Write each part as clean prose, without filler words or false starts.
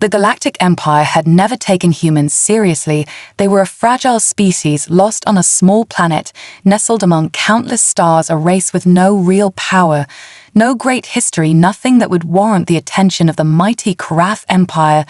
The Galactic Empire had never taken humans seriously. They were a fragile species lost on a small planet, nestled among countless stars, a race with no real power, no great history, nothing that would warrant the attention of the mighty Galactic Empire.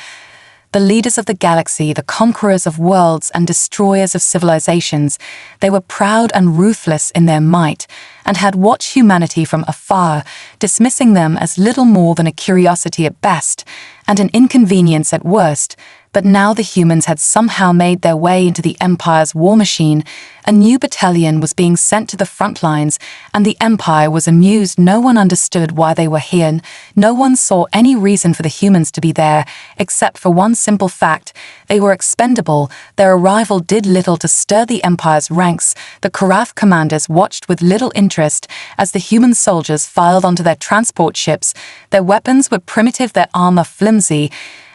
The leaders of the galaxy, the conquerors of worlds and destroyers of civilizations, they were proud and ruthless in their might, and had watched humanity from afar, dismissing them as little more than a curiosity at best, and an inconvenience at worst. But now the humans had somehow made their way into the Empire's war machine. A new battalion was being sent to the front lines, and the Empire was amused. No one understood why they were here. No one saw any reason for the humans to be there, except for one simple fact: they were expendable. Their arrival did little to stir the Empire's ranks. The Galactic commanders watched with little interest as the human soldiers filed onto their transport ships. Their weapons were primitive, their armor flimsy,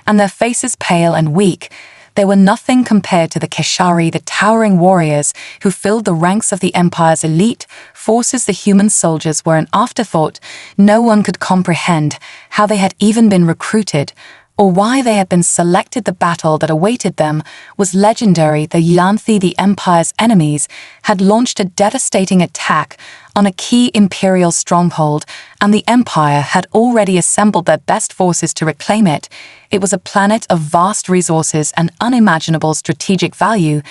and their faces pale and weak. They were nothing compared to the Keshari, the towering warriors who filled the ranks of the Empire's elite forces. The human soldiers were an afterthought. No one could comprehend how they had even been recruited, or why they had been selected. The battle that awaited them was legendary. The Yanthi, the Empire's enemies, had launched a devastating attack on a key Imperial stronghold, and the Empire had already assembled their best forces to reclaim it. It was a planet of vast resources and unimaginable strategic value,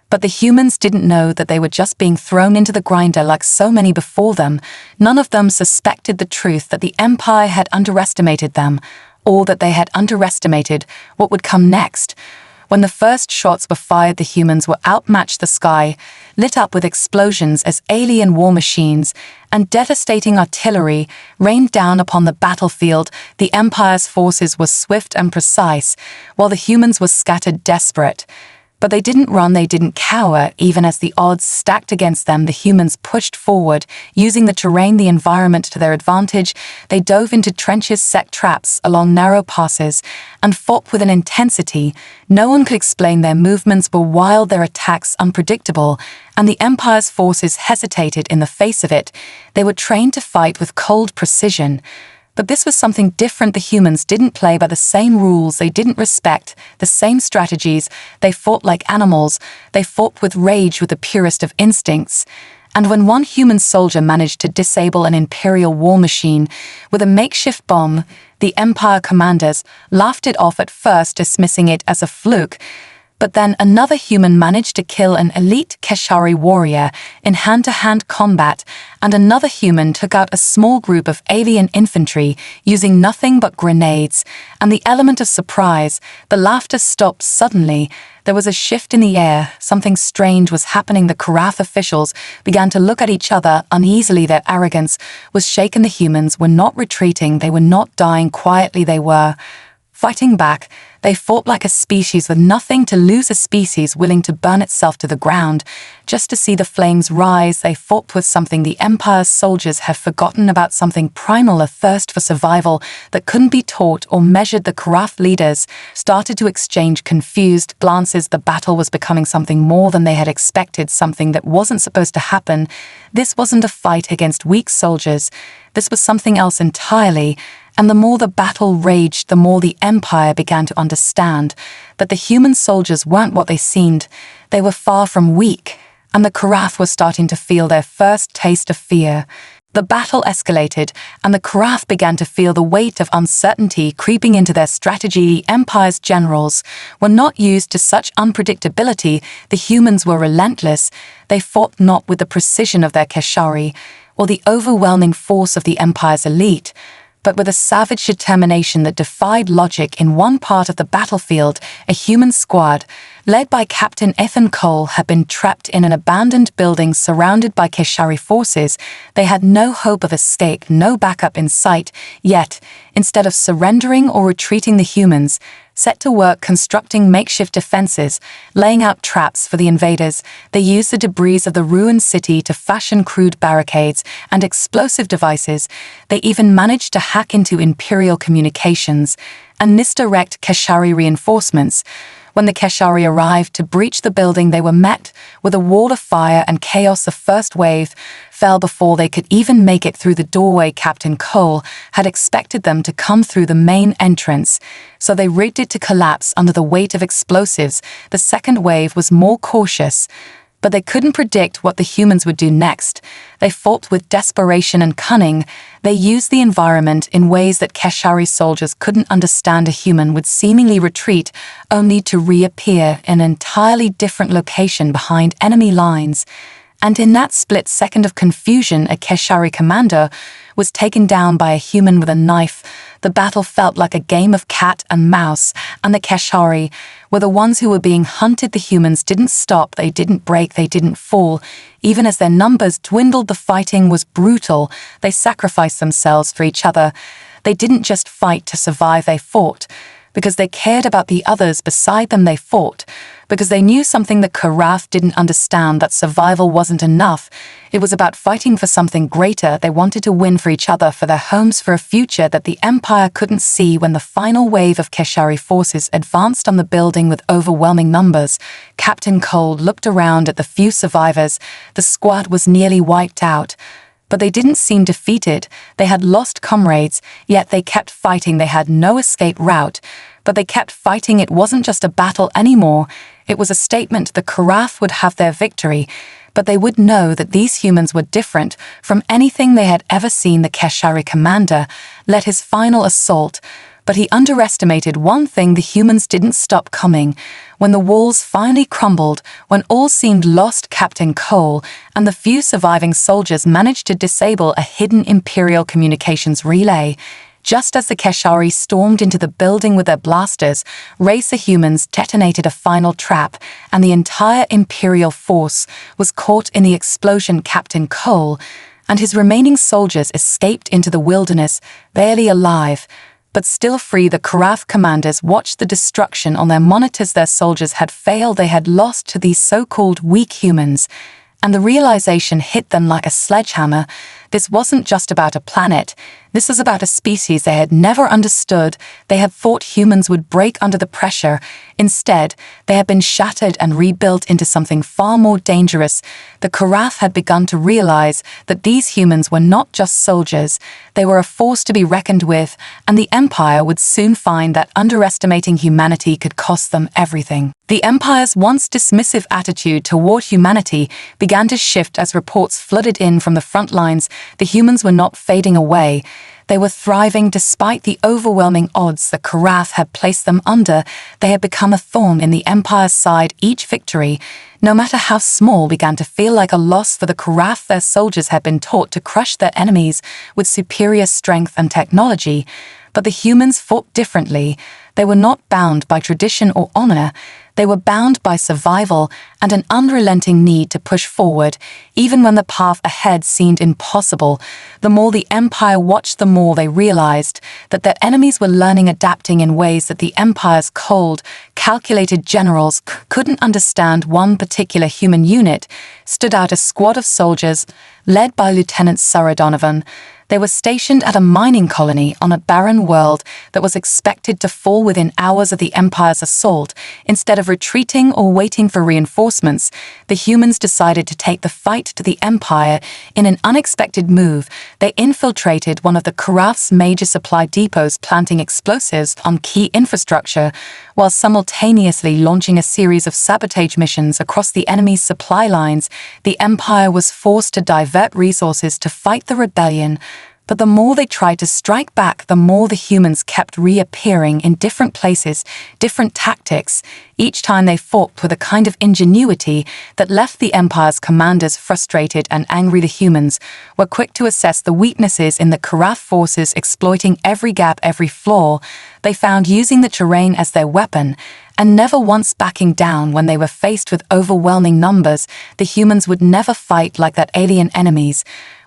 but the humans didn't know that they were just being thrown into the grinder like so many before them. None of them suspected the truth, that the Empire had underestimated them, or that they had underestimated what would come next. When the first shots were fired, the humans were outmatched. The sky lit up with explosions as alien war machines and devastating artillery rained down upon the battlefield. The Empire's forces were swift and precise, while the humans were scattered, desperate. But they didn't run, they didn't cower. Even as the odds stacked against them, the humans pushed forward, using the terrain, the environment to their advantage. They dove into trenches, set traps along narrow passes, and fought with an intensity no one could explain. Their movements were wild, their attacks unpredictable, and the Empire's forces hesitated in the face of it. They were trained to fight with cold precision. But this was something different. The humans didn't play by the same rules. They didn't respect the same strategies. They fought like animals. They fought with rage, with the purest of instincts. And when one human soldier managed to disable an Imperial war machine with a makeshift bomb, the Empire commanders laughed it off at first, dismissing it as a fluke. But then another human managed to kill an elite Keshari warrior in hand-to-hand combat, and another human took out a small group of alien infantry using nothing but grenades. And the element of surprise, the laughter stopped suddenly. There was a shift in the air. Something strange was happening. The Galactic officials began to look at each other uneasily. Their arrogance was shaken. The humans were not retreating. They were not dying quietly. They were fighting back. They fought like a species with nothing to lose, a species willing to burn itself to the ground just to see the flames rise. They fought with something the Empire's soldiers had forgotten about, something primal, a thirst for survival that couldn't be taught or measured. The Galactic leaders started to exchange confused glances. The battle was becoming something more than they had expected, something that wasn't supposed to happen. This wasn't a fight against weak soldiers. This was something else entirely. And the more the battle raged, the more the Empire began to understand that the human soldiers weren't what they seemed. They were far from weak, and the Galactic were starting to feel their first taste of fear. The battle escalated, and the Galactic began to feel the weight of uncertainty creeping into their strategy. The Empire's generals were not used to such unpredictability. The humans were relentless. They fought not with the precision of their Keshari or the overwhelming force of the Empire's elite, but with a savage determination that defied logic. In one part of the battlefield, a human squad, led by Captain Ethan Cole, had been trapped in an abandoned building surrounded by Keshari forces. They had no hope of escape, no backup in sight. Yet, instead of surrendering or retreating, the humans set to work constructing makeshift defenses, laying out traps for the invaders. They used the debris of the ruined city to fashion crude barricades and explosive devices. They even managed to hack into Imperial communications and misdirect Keshari reinforcements. When the Keshari arrived to breach the building, they were met with a wall of fire and chaos. The first wave fell before they could even make it through the doorway. Captain Cole had expected them to come through the main entrance, so they rigged it to collapse under the weight of explosives. The second wave was more cautious, but they couldn't predict what the humans would do next. They fought with desperation and cunning. They used the environment in ways that Keshari soldiers couldn't understand. A human would seemingly retreat, only to reappear in an entirely different location behind enemy lines. And in that split second of confusion, a Keshari commander was taken down by a human with a knife. The battle felt like a game of cat and mouse, and the Keshari were the ones who were being hunted. The humans didn't stop, they didn't break, they didn't fall. Even as their numbers dwindled, the fighting was brutal. They sacrificed themselves for each other. They didn't just fight to survive, they fought because they cared about the others beside them. They fought because they knew something that Karaf didn't understand, that survival wasn't enough. It was about fighting for something greater. They wanted to win for each other, for their homes, for a future that the Empire couldn't see. When the final wave of Keshari forces advanced on the building with overwhelming numbers, Captain Cole looked around at the few survivors. The squad was nearly wiped out. But they didn't seem defeated. They had lost comrades, yet they kept fighting. They had no escape route, but they kept fighting. It wasn't just a battle anymore. It was a statement. The Karaf would have their victory, but they would know that these humans were different from anything they had ever seen. The Keshari commander led his final assault, but he underestimated one thing: the humans didn't stop coming. When the walls finally crumbled, when all seemed lost, Captain Cole and the few surviving soldiers managed to disable a hidden Imperial communications relay. Just as the Keshari stormed into the building with their blasters, racer humans detonated a final trap, and the entire Imperial force was caught in the explosion. Captain Cole and his remaining soldiers escaped into the wilderness, barely alive, but still free. The Karaf commanders watched the destruction on their monitors. Their soldiers had failed. They had lost to these so-called weak humans, and the realization hit them like a sledgehammer. This wasn't just about a planet. This was about a species they had never understood. They had thought humans would break under the pressure. Instead, they had been shattered and rebuilt into something far more dangerous. The Karaf had begun to realize that these humans were not just soldiers. They were a force to be reckoned with, and the Empire would soon find that underestimating humanity could cost them everything. The Empire's once dismissive attitude toward humanity began to shift as reports flooded in from the front lines. The humans were not fading away. They were thriving despite the overwhelming odds the Karaf had placed them under. They had become a thorn in the Empire's side. Each victory, no matter how small, began to feel like a loss for the Karaf. Their soldiers had been taught to crush their enemies with superior strength and technology, but the humans fought differently. They were not bound by tradition or honor. They were bound by survival and an unrelenting need to push forward, even when the path ahead seemed impossible. The more the Empire watched, the more they realized that their enemies were learning, adapting in ways that the Empire's cold, calculated generals couldn't understand. One particular human unit stood out: a squad of soldiers led by Lieutenant Sarah Donovan. They were stationed at a mining colony on a barren world that was expected to fall within hours of the Empire's assault. Instead of retreating or waiting for reinforcements, the humans decided to take the fight to the Empire. In an unexpected move, they infiltrated one of the Karaf's major supply depots, planting explosives on key infrastructure, while simultaneously launching a series of sabotage missions across the enemy's supply lines. The Empire was forced to divert resources to fight the rebellion. But the more they tried to strike back, the more the humans kept reappearing in different places, different tactics. Each time they fought with a kind of ingenuity that left the Empire's commanders frustrated and angry. The humans were quick to assess the weaknesses in the Karaf forces, exploiting every gap, every flaw they found, using the terrain as their weapon, and never once backing down when they were faced with overwhelming numbers. The humans would never fight like that alien enemies.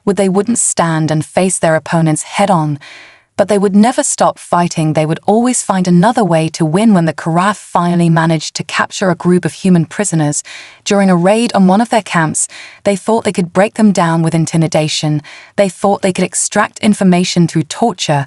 They wouldn't stand and face their opponents head-on, but they would never stop fighting. They would always find another way to win. When the Karaf finally managed to capture a group of human prisoners during a raid on one of their camps, they thought they could break them down with intimidation. They thought they could extract information through torture.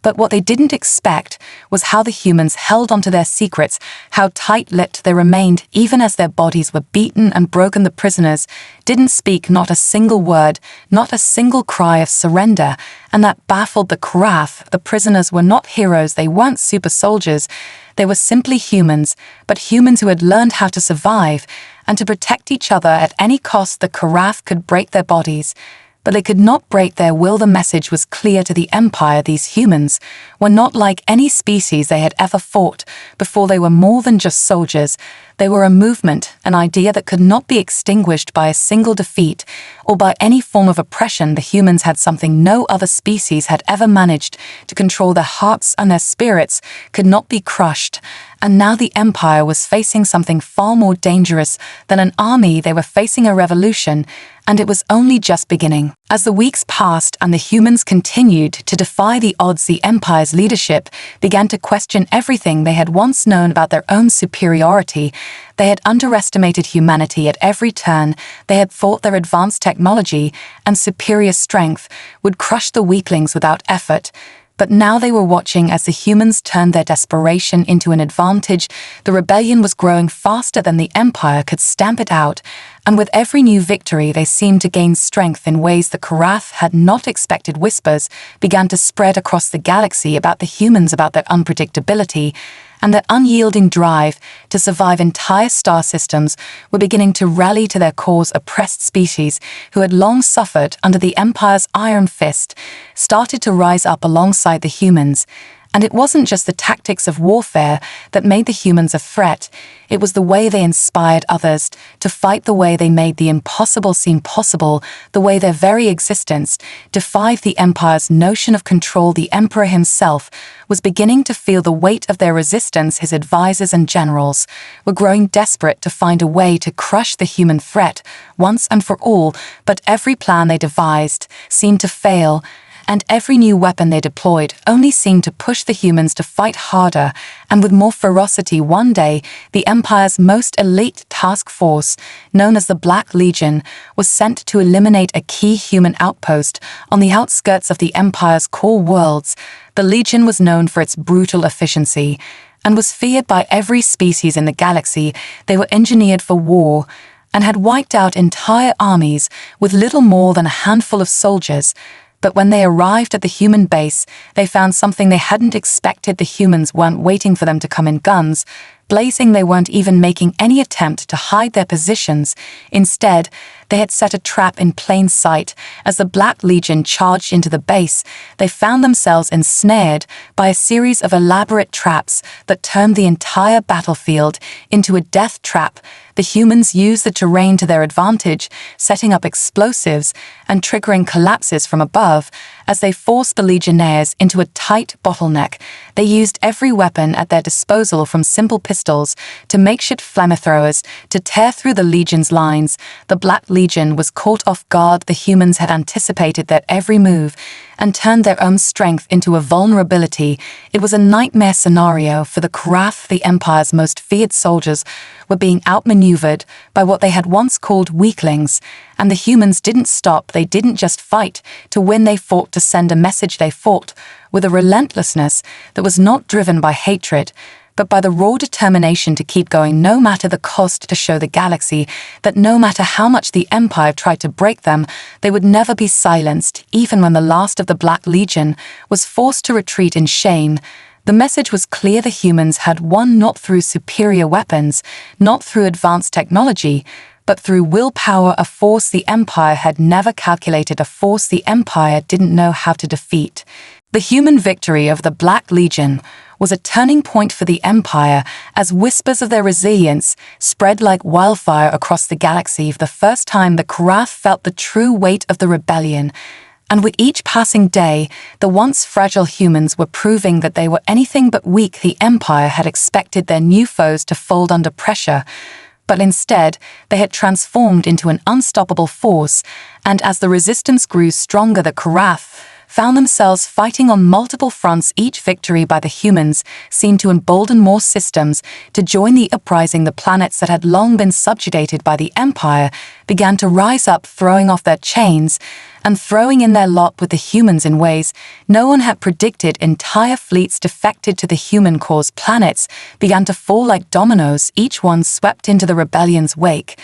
But what they didn't expect was how the humans held onto their secrets, how tight-lipped they remained even as their bodies were beaten and broken. The prisoners didn't speak not a single word, not a single cry of surrender, and that baffled the Karath. The prisoners were not heroes, they weren't super soldiers, they were simply humans, but humans who had learned how to survive and to protect each other at any cost. The Karath could break their bodies, but they could not break their will. The message was clear to the Empire: these humans were not like any species they had ever fought before. They were more than just soldiers. They were a movement, an idea that could not be extinguished by a single defeat or by any form of oppression. The humans had something no other species had ever managed to control. Their hearts and their spirits could not be crushed. And now the Empire was facing something far more dangerous than an army. They were facing a revolution, and it was only just beginning. As the weeks passed and the humans continued to defy the odds, the Empire's leadership began to question everything they had once known about their own superiority. They had underestimated humanity at every turn. They had thought their advanced technology and superior strength would crush the weaklings without effort. But now they were watching as the humans turned their desperation into an advantage. The rebellion was growing faster than the Empire could stamp it out, and with every new victory they seemed to gain strength in ways the Karath had not expected. Whispers began to spread across the galaxy about the humans, about their unpredictability, and their unyielding drive to survive. Entire star systems were beginning to rally to their cause. Oppressed species who had long suffered under the Empire's iron fist started to rise up alongside the humans. And it wasn't just the tactics of warfare that made the humans a threat. It was the way they inspired others to fight, the way they made the impossible seem possible, the way their very existence defied the Empire's notion of control. The Emperor himself was beginning to feel the weight of their resistance. His advisors and generals were growing desperate to find a way to crush the human threat once and for all, but every plan they devised seemed to fail, and every new weapon they deployed only seemed to push the humans to fight harder and with more ferocity. One day, the Empire's most elite task force, known as the Black Legion, was sent to eliminate a key human outpost on the outskirts of the Empire's core worlds. The Legion was known for its brutal efficiency and was feared by every species in the galaxy. They were engineered for war and had wiped out entire armies with little more than a handful of soldiers. But when they arrived at the human base, they found something they hadn't expected. The humans weren't waiting for them to come in guns blazing. They weren't even making any attempt to hide their positions. Instead, they had set a trap in plain sight. As the Black Legion charged into the base, they found themselves ensnared by a series of elaborate traps that turned the entire battlefield into a death trap. The humans used the terrain to their advantage, setting up explosives and triggering collapses from above. As they forced the Legionnaires into a tight bottleneck, they used every weapon at their disposal, from simple pistols to makeshift flamethrowers, to tear through the Legion's lines. The Black Legion was caught off guard. The humans had anticipated their every move and turned their own strength into a vulnerability. It was a nightmare scenario for the Karath. The Empire's most feared soldiers were being outmaneuvered by what they had once called weaklings, and the humans didn't stop. They didn't just fight to win, they fought to send a message. They fought with a relentlessness that was not driven by hatred, but by the raw determination to keep going no matter the cost, to show the galaxy that no matter how much the Empire tried to break them, they would never be silenced. Even when the last of the Black Legion was forced to retreat in shame, the message was clear: the humans had won not through superior weapons, not through advanced technology, but through willpower, a force the Empire had never calculated, a force the Empire didn't know how to defeat. The human victory of the Black Legion was a turning point for the Empire, as whispers of their resilience spread like wildfire across the galaxy. For the first time, the Karath felt the true weight of the rebellion. And with each passing day, the once fragile humans were proving that they were anything but weak. The Empire had expected their new foes to fold under pressure, but instead, they had transformed into an unstoppable force. And as the resistance grew stronger, the Karath found themselves fighting on multiple fronts. Each victory by the humans seemed to embolden more systems to join the uprising. The planets that had long been subjugated by the Empire began to rise up, throwing off their chains and throwing in their lot with the humans in ways no one had predicted. Entire fleets defected to the human-caused planets began to fall like dominoes, each one swept into the rebellion's wake.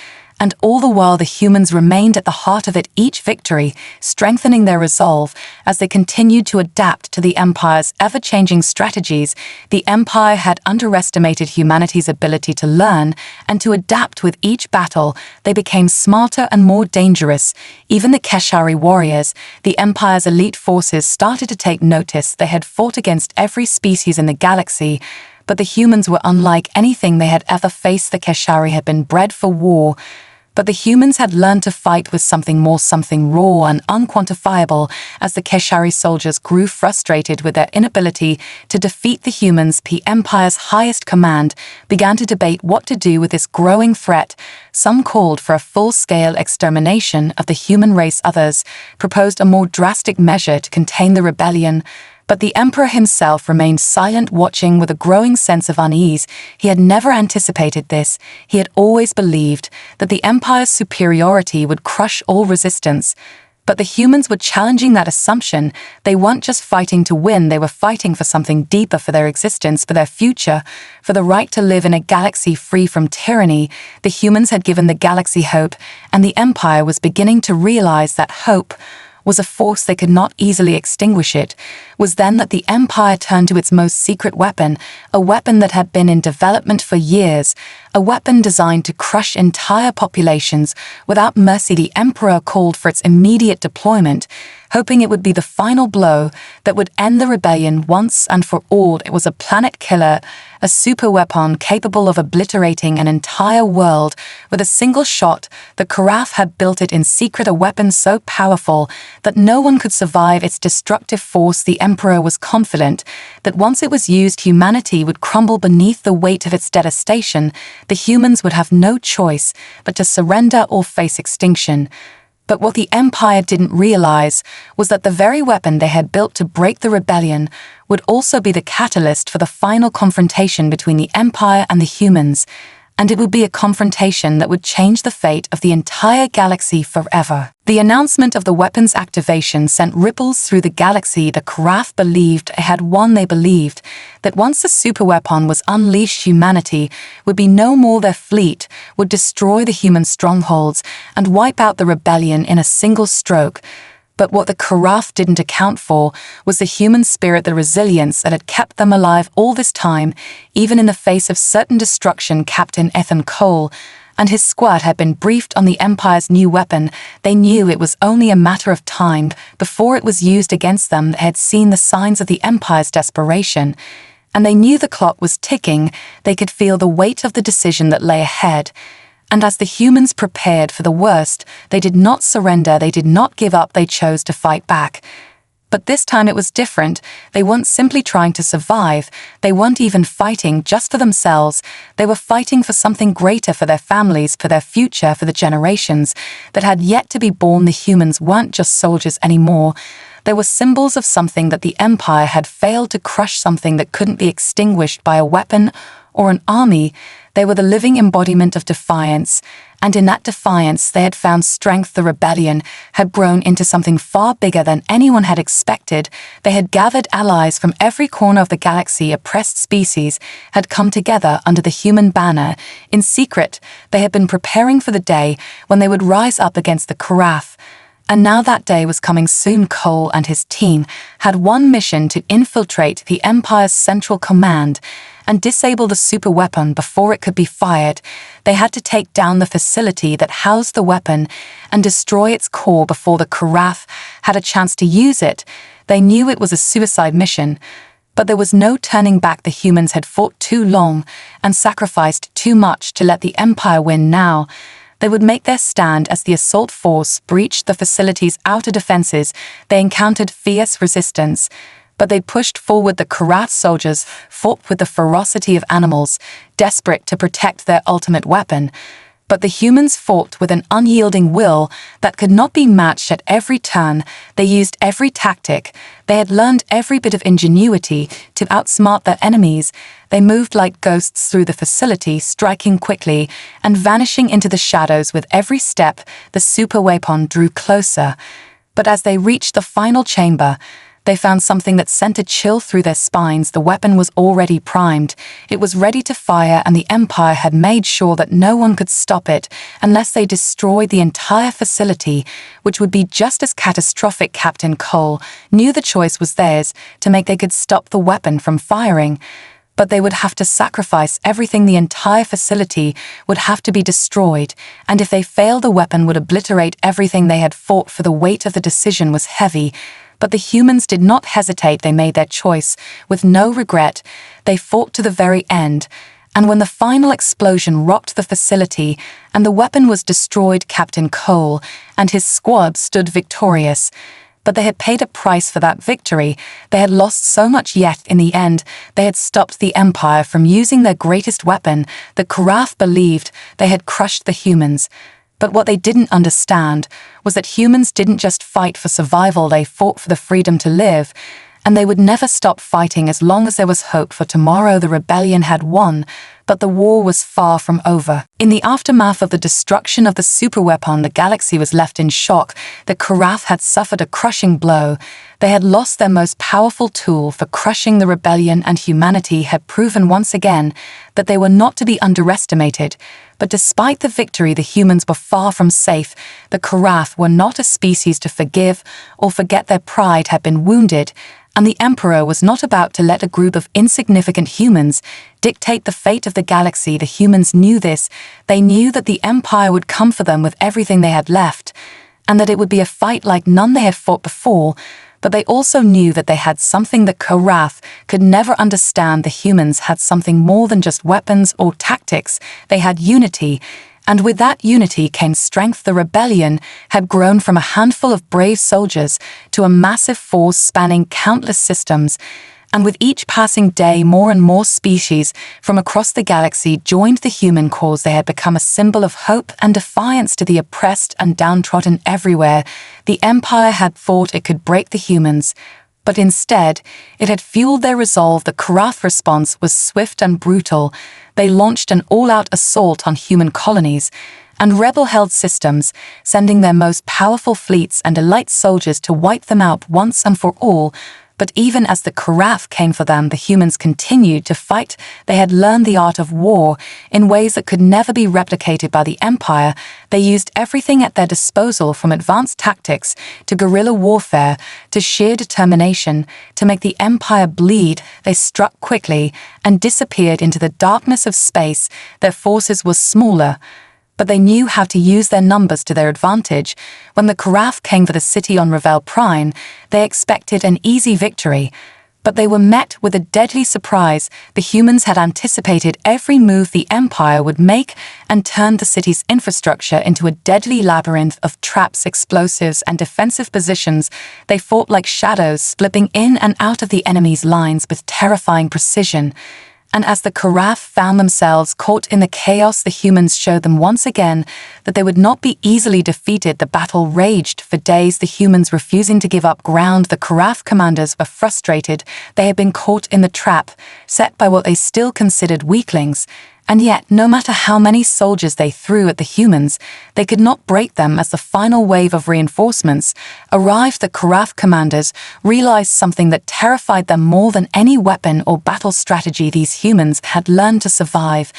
And all the while the humans remained at the heart of it, each victory strengthening their resolve as they continued to adapt to the Empire's ever-changing strategies. The Empire had underestimated humanity's ability to learn and to adapt. With each battle, they became smarter and more dangerous. Even the Keshari warriors, the Empire's elite forces, started to take notice. They had fought against every species in the galaxy, but the humans were unlike anything they had ever faced. The Keshari had been bred for war, but the humans had learned to fight with something more, something raw and unquantifiable. As the Keshari soldiers grew frustrated with their inability to defeat the humans, the Empire's highest command began to debate what to do with this growing threat. Some called for a full-scale extermination of the human race. Others proposed a more drastic measure to contain the rebellion. But the Emperor himself remained silent, watching with a growing sense of unease. He had never anticipated this. He had always believed that the Empire's superiority would crush all resistance. But the humans were challenging that assumption. They weren't just fighting to win, they were fighting for something deeper, for their existence, for their future, for the right to live in a galaxy free from tyranny. The humans had given the galaxy hope, and the Empire was beginning to realize that hope was a force they could not easily extinguish. It was then that the Empire turned to its most secret weapon, a weapon that had been in development for years, a weapon designed to crush entire populations without mercy. The Emperor called for its immediate deployment, hoping it would be the final blow that would end the rebellion once and for all. It was a planet killer, a superweapon capable of obliterating an entire world with a single shot. The Karaf had built it in secret, a weapon so powerful that no one could survive its destructive force. The Emperor was confident that once it was used, humanity would crumble beneath the weight of its devastation. The humans would have no choice but to surrender or face extinction. But what the Empire didn't realize was that the very weapon they had built to break the rebellion would also be the catalyst for the final confrontation between the Empire and the humans, and it would be a confrontation that would change the fate of the entire galaxy forever. The announcement of the weapon's activation sent ripples through the galaxy. The Karaf believed it had won. They believed that once the superweapon was unleashed, humanity would be no more. Their fleet would destroy the human strongholds and wipe out the rebellion in a single stroke. But what the Karaf didn't account for was the human spirit, the resilience that had kept them alive all this time, even in the face of certain destruction. Captain Ethan Cole and his squad had been briefed on the Empire's new weapon. They knew it was only a matter of time before it was used against them. They had seen the signs of the Empire's desperation, and they knew the clock was ticking. They could feel the weight of the decision that lay ahead. And as the humans prepared for the worst, they did not surrender, they did not give up, they chose to fight back. But this time it was different. They weren't simply trying to survive. They weren't even fighting just for themselves. They were fighting for something greater, for their families, for their future, for the generations that had yet to be born. The humans weren't just soldiers anymore. They were symbols of something that the Empire had failed to crush, something that couldn't be extinguished by a weapon or an army. They were the living embodiment of defiance, and in that defiance they had found strength. The rebellion had grown into something far bigger than anyone had expected. They had gathered allies from every corner of the galaxy. Oppressed species had come together under the human banner. In secret, they had been preparing for the day when they would rise up against the Karaf. And now that day was coming soon. Cole and his team had one mission: to infiltrate the Empire's central command and disable the superweapon before it could be fired. They had to take down the facility that housed the weapon and destroy its core before the Karaf had a chance to use it. They knew it was a suicide mission, but there was no turning back. The humans had fought too long and sacrificed too much to let the Empire win. Now they would make their stand. As the assault force breached the facility's outer defenses, they encountered fierce resistance, but they pushed forward. The Karaf soldiers fought with the ferocity of animals, desperate to protect their ultimate weapon. But the humans fought with an unyielding will that could not be matched at every turn. They used every tactic. They had learned every bit of ingenuity to outsmart their enemies. They moved like ghosts through the facility, striking quickly and vanishing into the shadows with every step. The super weapon drew closer. But as they reached the final chamber, they found something that sent a chill through their spines. The weapon was already primed. It was ready to fire, and the Empire had made sure that no one could stop it unless they destroyed the entire facility, which would be just as catastrophic. Captain Cole knew the choice was theirs to make. They could stop the weapon from firing, but they would have to sacrifice everything. The entire facility would have to be destroyed, and if they failed, the weapon would obliterate everything they had fought for. The weight of the decision was heavy. But the humans did not hesitate. They made their choice with no regret. They fought to the very end. And when the final explosion rocked the facility and the weapon was destroyed, Captain Cole and his squad stood victorious. But they had paid a price for that victory. They had lost so much, yet in the end, they had stopped the Empire from using their greatest weapon. The Karath believed they had crushed the humans. But what they didn't understand was that humans didn't just fight for survival. They fought for the freedom to live, and they would never stop fighting as long as there was hope for tomorrow. The rebellion had won, but the war was far from over. In the aftermath of the destruction of the superweapon, the galaxy was left in shock. The Karath had suffered a crushing blow. They had lost their most powerful tool for crushing the rebellion, and humanity had proven once again that they were not to be underestimated. But despite the victory, the humans were far from safe. The Karath were not a species to forgive or forget. Their pride had been wounded, and the Emperor was not about to let a group of insignificant humans dictate the fate of the galaxy. The humans knew this. They knew that the Empire would come for them with everything they had left, and that it would be a fight like none they had fought before. But they also knew that they had something the Karath could never understand. The humans had something more than just weapons or tactics. They had unity, and with that unity came strength. The rebellion had grown from a handful of brave soldiers to a massive force spanning countless systems. And with each passing day, more and more species from across the galaxy joined the human cause. They had become a symbol of hope and defiance to the oppressed and downtrodden everywhere. The Empire had thought it could break the humans, but instead, it had fueled their resolve. The Karath response was swift and brutal. They launched an all-out assault on human colonies and rebel-held systems, sending their most powerful fleets and elite soldiers to wipe them out once and for all. But even as the Karath came for them, the humans continued to fight. They had learned the art of war in ways that could never be replicated by the Empire. They used everything at their disposal, from advanced tactics to guerrilla warfare to sheer determination to make the Empire bleed. They struck quickly and disappeared into the darkness of space. Their forces were smaller, but they knew how to use their numbers to their advantage. When the Karath came for the city on Revel Prime, they expected an easy victory, but they were met with a deadly surprise. The humans had anticipated every move the Empire would make and turned the city's infrastructure into a deadly labyrinth of traps, explosives, and defensive positions. They fought like shadows, slipping in and out of the enemy's lines with terrifying precision. And as the Karath found themselves caught in the chaos, the humans showed them once again that they would not be easily defeated. The battle raged for days, the humans refusing to give up ground. The Karath commanders were frustrated. They had been caught in the trap, set by what they still considered weaklings. And yet, no matter how many soldiers they threw at the humans, they could not break them. As the final wave of reinforcements arrived, the Karath commanders realized something that terrified them more than any weapon or battle strategy. These humans had learned to survive,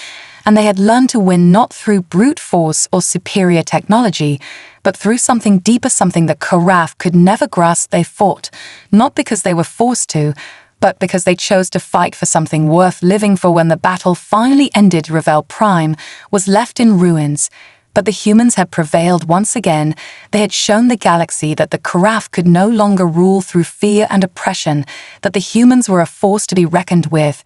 and they had learned to win not through brute force or superior technology, but through something deeper, something the Karath could never grasp. They fought, not because they were forced to, but because they chose to fight for something worth living for. When the battle finally ended, Revel Prime was left in ruins. But the humans had prevailed once again. They had shown the galaxy that the Karath could no longer rule through fear and oppression, that the humans were a force to be reckoned with.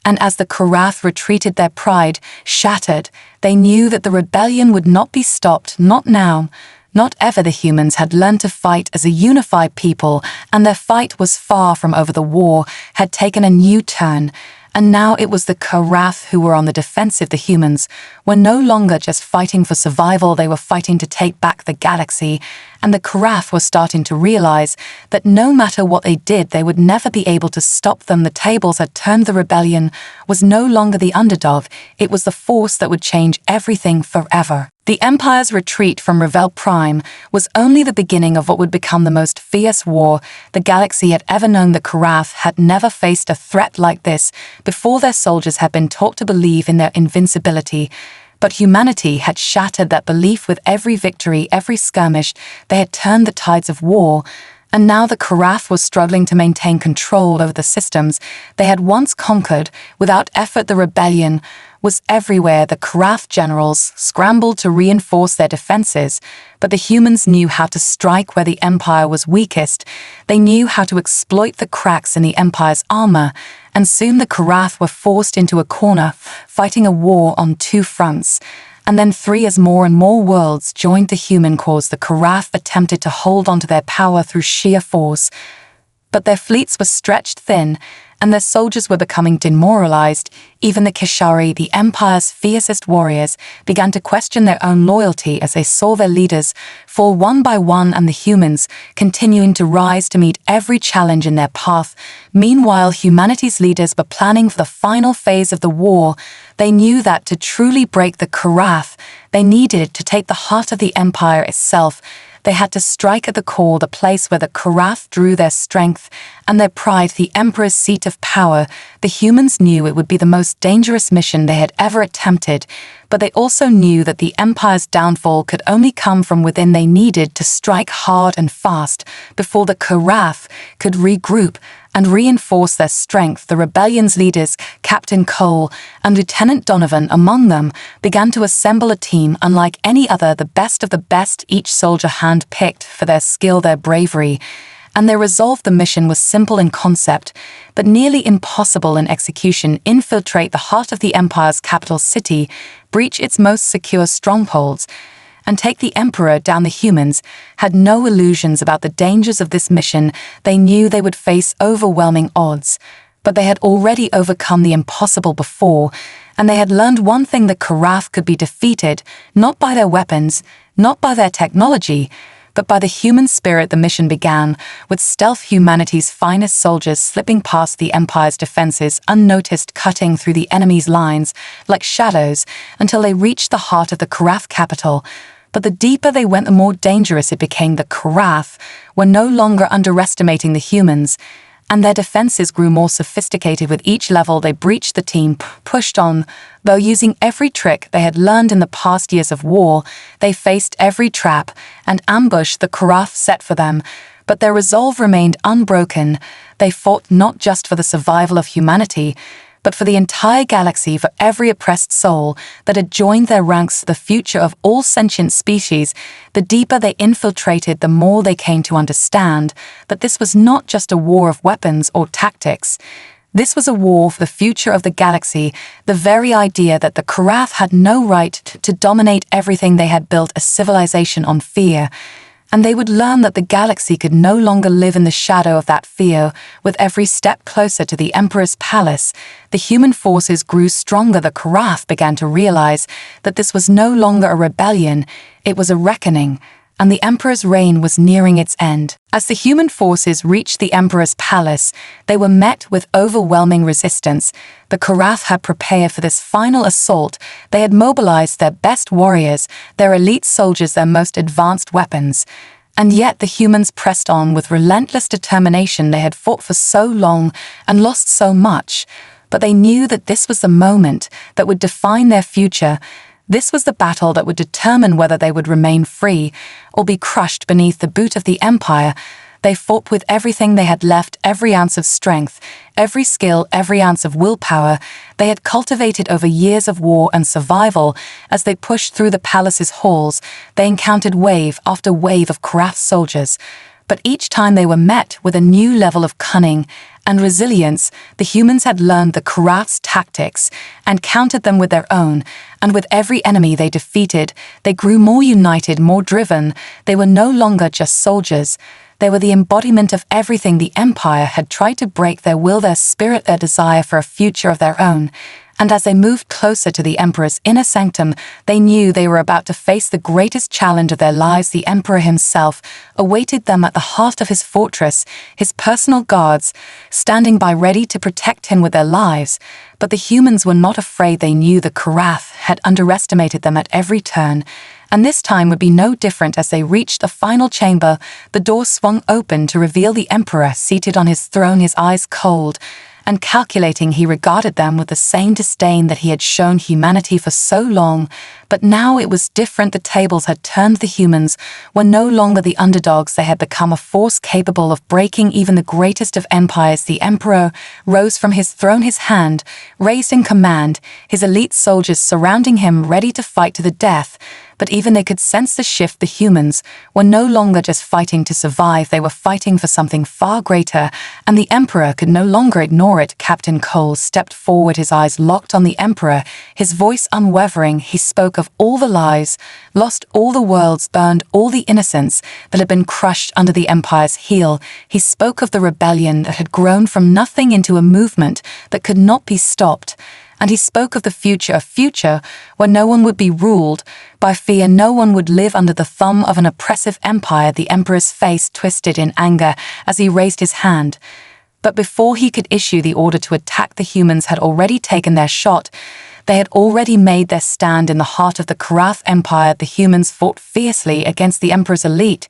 And as the Karath retreated, their pride shattered, they knew that the rebellion would not be stopped, not now. Not ever. The humans had learned to fight as a unified people, and their fight was far from over. The war had taken a new turn, And now it was the Karath who were on the defensive. The humans were no longer just fighting for survival, they were fighting to take back the galaxy. And the Karath were starting to realize that no matter what they did, they would never be able to stop them. The tables had turned. The rebellion was no longer the underdog, it was the force that would change everything forever. The Empire's retreat from Revel Prime was only the beginning of what would become the most fierce war the galaxy had ever known. The Karath had never faced a threat like this before. Their soldiers had been taught to believe in their invincibility, but humanity had shattered that belief with every victory, every skirmish. They had turned the tides of war, and now the Karath was struggling to maintain control over the systems they had once conquered. Without effort, the rebellion was everywhere. The Karath generals scrambled to reinforce their defenses, but the humans knew how to strike where the Empire was weakest. They knew how to exploit the cracks in the Empire's armor, and soon the Karath were forced into a corner, fighting a war on two fronts. And then three, as more and more worlds joined the human cause, the Karath attempted to hold onto their power through sheer force. But their fleets were stretched thin, and their soldiers were becoming demoralized. Even the Kishari, the Empire's fiercest warriors, began to question their own loyalty as they saw their leaders fall one by one, and the humans continuing to rise to meet every challenge in their path. Meanwhile, humanity's leaders were planning for the final phase of the war. They knew that to truly break the Karath, they needed to take the heart of the Empire itself. They had to strike at the core, the place where the Karath drew their strength and their pride, the Emperor's seat of power. The humans knew it would be the most dangerous mission they had ever attempted, but they also knew that the Empire's downfall could only come from within. They needed to strike hard and fast before the Karath could regroup and reinforce their strength. The rebellion's leaders, Captain Cole and Lieutenant Donovan among them, began to assemble a team unlike any other, the best of the best, each soldier hand-picked for their skill, their bravery, and their resolve. The mission was simple in concept, but nearly impossible in execution: infiltrate the heart of the Empire's capital city, breach its most secure strongholds, and take the Emperor down. The humans had no illusions about the dangers of this mission. They knew they would face overwhelming odds, but they had already overcome the impossible before, and they had learned one thing: the Karath could be defeated, not by their weapons, not by their technology, but by the human spirit. The mission began with stealth, humanity's finest soldiers slipping past the Empire's defenses unnoticed, cutting through the enemy's lines like shadows until they reached the heart of the Karath capital. But the deeper they went, the more dangerous it became. The Karath were no longer underestimating the humans, and their defenses grew more sophisticated with each level. They breached. The team pushed on, though using every trick they had learned in the past years of war. They faced every trap and ambush the Karath set for them, but their resolve remained unbroken. They fought not just for the survival of humanity, but for the entire galaxy, for every oppressed soul that had joined their ranks, the future of all sentient species. The deeper they infiltrated, the more they came to understand that this was not just a war of weapons or tactics. This was a war for the future of the galaxy, the very idea that the Karath had no right to dominate everything. They had built a civilization on fear, and they would learn that the galaxy could no longer live in the shadow of that fear. With every step closer to the Emperor's palace, the human forces grew stronger. The Karath began to realize that this was no longer a rebellion, it was a reckoning, and the Emperor's reign was nearing its end. As the human forces reached the Emperor's palace, they were met with overwhelming resistance. The Karath had prepared for this final assault. They had mobilized their best warriors, their elite soldiers, their most advanced weapons. And yet the humans pressed on with relentless determination. They had fought for so long and lost so much, but they knew that this was the moment that would define their future. This was the battle that would determine whether they would remain free or be crushed beneath the boot of the Empire. They fought with everything they had left, every ounce of strength, every skill, every ounce of willpower they had cultivated over years of war and survival. As they pushed through the palace's halls, they encountered wave after wave of Karath soldiers. But each time they were met with a new level of cunning and resilience. The humans had learned the Karath's tactics and countered them with their own, and with every enemy they defeated, they grew more united, more driven. They were no longer just soldiers. They were the embodiment of everything the Empire had tried to break: their will, their spirit, their desire for a future of their own. And as they moved closer to the Emperor's inner sanctum, they knew they were about to face the greatest challenge of their lives. The Emperor himself awaited them at the heart of his fortress, his personal guards, standing by ready to protect him with their lives. But the humans were not afraid. They knew the Karath had underestimated them at every turn, and this time would be no different. As they reached the final chamber, the door swung open to reveal the Emperor seated on his throne, his eyes cold and calculating. He regarded them with the same disdain that he had shown humanity for so long. But now it was different. The tables had turned. The humans were no longer the underdogs. They had become a force capable of breaking even the greatest of empires. The Emperor rose from his throne, his hand raised in command, his elite soldiers surrounding him, ready to fight to the death. But even they could sense the shift. The humans were no longer just fighting to survive. They were fighting for something far greater, and the Emperor could no longer ignore it. Captain Cole stepped forward, his eyes locked on the Emperor, his voice unwavering. He spoke of all the lives lost, all the worlds burned, all the innocence that had been crushed under the Empire's heel. He spoke of the rebellion that had grown from nothing into a movement that could not be stopped. And he spoke of the future, a future where no one would be ruled by fear, no one would live under the thumb of an oppressive empire. The Emperor's face twisted in anger as he raised his hand. But before he could issue the order to attack, the humans had already taken their shot. They had already made their stand in the heart of the Karath Empire. The humans fought fiercely against the Emperor's elite,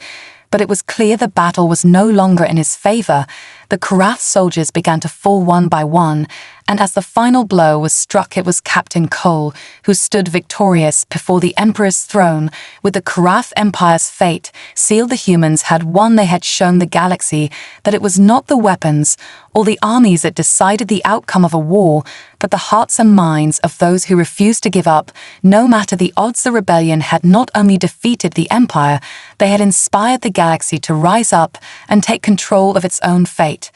but it was clear the battle was no longer in his favor. The Karath soldiers began to fall one by one, and as the final blow was struck, it was Captain Cole who stood victorious before the Emperor's throne. With the Karath Empire's fate sealed, the humans had won. They had shown the galaxy that it was not the weapons or the armies that decided the outcome of a war, but the hearts and minds of those who refused to give up, no matter the odds. The rebellion had not only defeated the Empire, they had inspired the galaxy to rise up and take control of its own fate.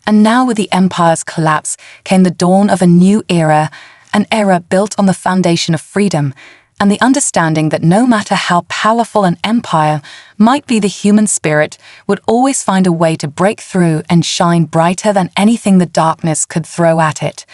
And now, with the Empire's collapse, came the dawn of a new era, an era built on the foundation of freedom, and the understanding that no matter how powerful an empire might be, the human spirit would always find a way to break through and shine brighter than anything the darkness could throw at it.